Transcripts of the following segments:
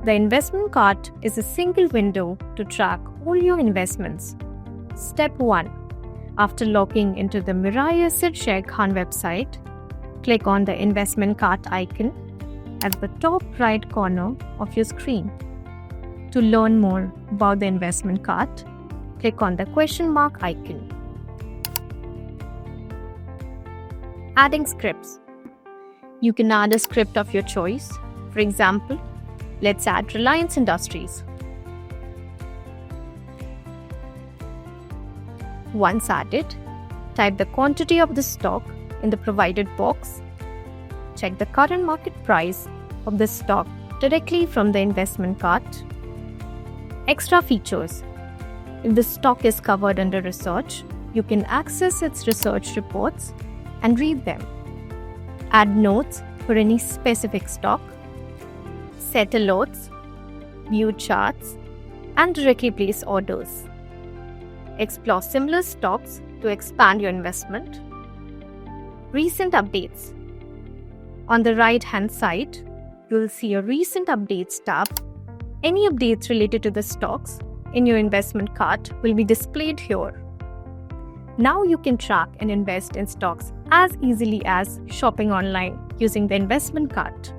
The investment cart is a single window to track all your investments. Step 1. After logging into the Mirae Asset Sharekhan website, click on the investment cart icon at the top right corner of your screen. To learn more about the investment cart, click on the question mark icon. Adding scripts. You can add a script of your choice. For example, let's add Reliance Industries. Once added, type the quantity of the stock in the provided box. Check the current market price of the stock directly from the investment cart. Extra features. If the stock is covered under research, you can access its research reports and read them. Add notes for any specific stock. Set alerts, view charts, and directly place orders. Explore similar stocks to expand your investment. Recent updates. On the right-hand side, you will see a Recent Updates tab. Any updates related to the stocks in your investment cart will be displayed here. Now you can track and invest in stocks as easily as shopping online using the investment cart.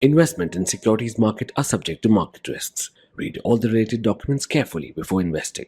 Investment in securities market are subject to market risks. Read all the related documents carefully before investing.